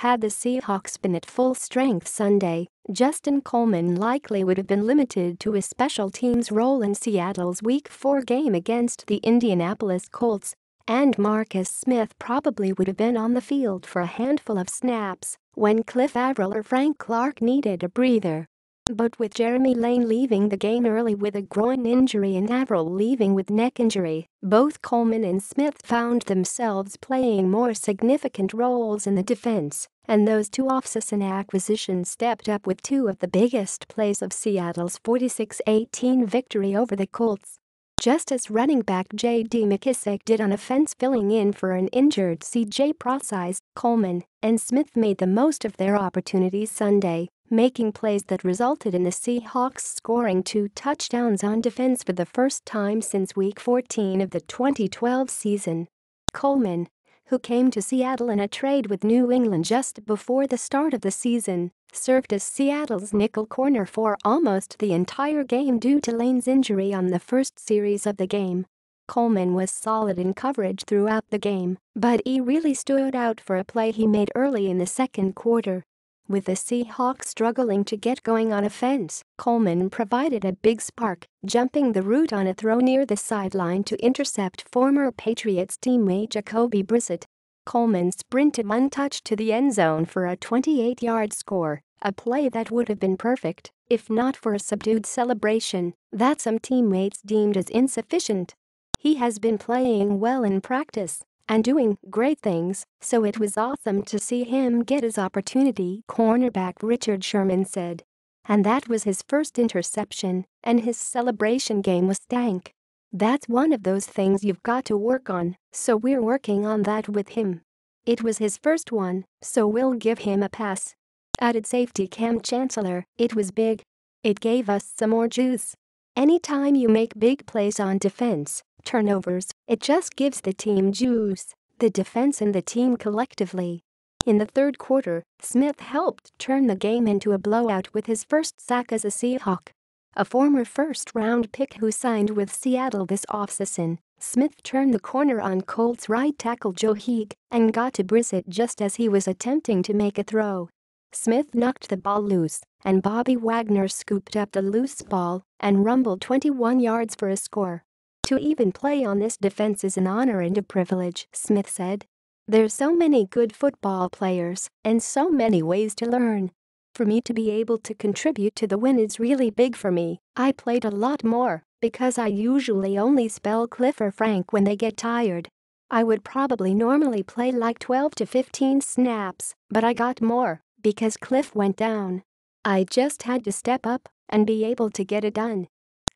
Had the Seahawks been at full strength Sunday, Justin Coleman likely would have been limited to a special teams role in Seattle's Week 4 game against the Indianapolis Colts, and Marcus Smith probably would have been on the field for a handful of snaps when Cliff Avril or Frank Clark needed a breather. But with Jeremy Lane leaving the game early with a groin injury and Avril leaving with neck injury, both Coleman and Smith found themselves playing more significant roles in the defense, and those two off-season acquisitions stepped up with two of the biggest plays of Seattle's 46-18 victory over the Colts. Just as running back J.D. McKissic did on offense filling in for an injured C.J. Prosise, Coleman and Smith made the most of their opportunities Sunday, making plays that resulted in the Seahawks scoring 2 touchdowns on defense for the first time since Week 14 of the 2012 season. Coleman, who came to Seattle in a trade with New England just before the start of the season, served as Seattle's nickel corner for almost the entire game due to Lane's injury on the first series of the game. Coleman was solid in coverage throughout the game, but he really stood out for a play he made early in the second quarter. With the Seahawks struggling to get going on offense, Coleman provided a big spark, jumping the route on a throw near the sideline to intercept former Patriots teammate Jacoby Brissett. Coleman sprinted untouched to the end zone for a 28-yard score, a play that would have been perfect if not for a subdued celebration that some teammates deemed as insufficient. He has been playing well in practice and doing great things, so it was awesome to see him get his opportunity, cornerback Richard Sherman said. And that was his first interception, and his celebration game was stank. That's one of those things you've got to work on, so we're working on that with him. It was his first one, so we'll give him a pass. Added safety Cam Chancellor, it was big. It gave us some more juice. Anytime you make big plays on defense, turnovers, it just gives the team juice, the defense and the team collectively. In the third quarter, Smith helped turn the game into a blowout with his first sack as a Seahawk. A former first-round pick who signed with Seattle this offseason, Smith turned the corner on Colts right tackle Joe Heeg and got to Brissett just as he was attempting to make a throw. Smith knocked the ball loose, and Bobby Wagner scooped up the loose ball and rumbled 21 yards for a score. To even play on this defense is an honor and a privilege, Smith said. There's so many good football players and so many ways to learn. For me to be able to contribute to the win is really big for me. I played a lot more because I usually only spell Cliff or Frank when they get tired. I would probably normally play like 12 to 15 snaps, but I got more because Cliff went down. I just had to step up and be able to get it done.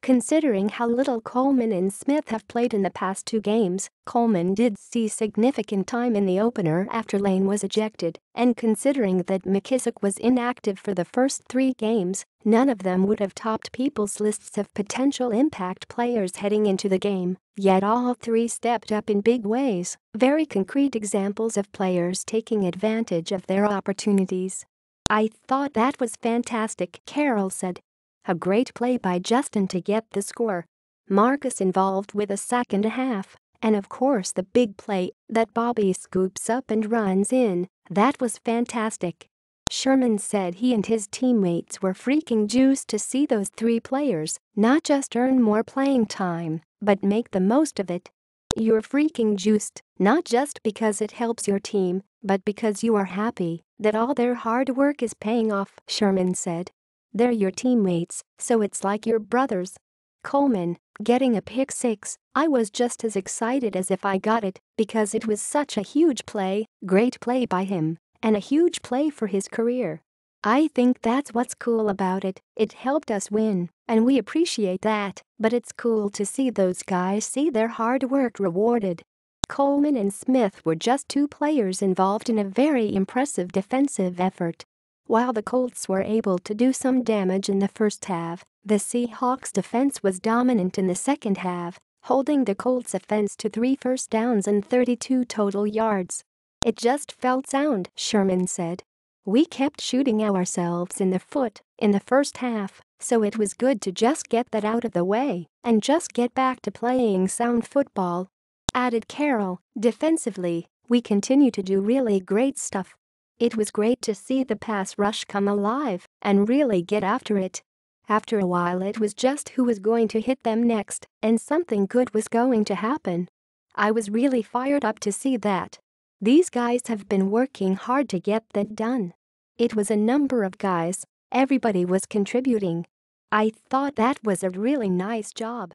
Considering how little Coleman and Smith have played in the past 2 games, Coleman did see significant time in the opener after Lane was ejected, and considering that McKissic was inactive for the first 3 games, none of them would have topped people's lists of potential impact players heading into the game, yet all 3 stepped up in big ways, very concrete examples of players taking advantage of their opportunities. I thought that was fantastic, Carroll said. A great play by Justin to get the score. Marcus involved with a sack and a half, and of course the big play that Bobby scoops up and runs in, that was fantastic. Sherman said he and his teammates were freaking juiced to see those 3 players not just earn more playing time, but make the most of it. You're freaking juiced, not just because it helps your team, but because you are happy that all their hard work is paying off, Sherman said. They're your teammates, so it's like your brothers. Coleman, getting a pick 6, I was just as excited as if I got it because it was such a huge play, great play by him, and a huge play for his career. I think that's what's cool about it. It helped us win, and we appreciate that, but it's cool to see those guys see their hard work rewarded. Coleman and Smith were just 2 players involved in a very impressive defensive effort. While the Colts were able to do some damage in the first half, the Seahawks' defense was dominant in the second half, holding the Colts' offense to 3 first downs and 32 total yards. It just felt sound, Sherman said. We kept shooting ourselves in the foot in the first half, so it was good to just get that out of the way and just get back to playing sound football. Added Carroll, defensively, we continue to do really great stuff. It was great to see the pass rush come alive and really get after it. After a while it was just who was going to hit them next, and something good was going to happen. I was really fired up to see that. These guys have been working hard to get that done. It was a number of guys, everybody was contributing. I thought that was a really nice job.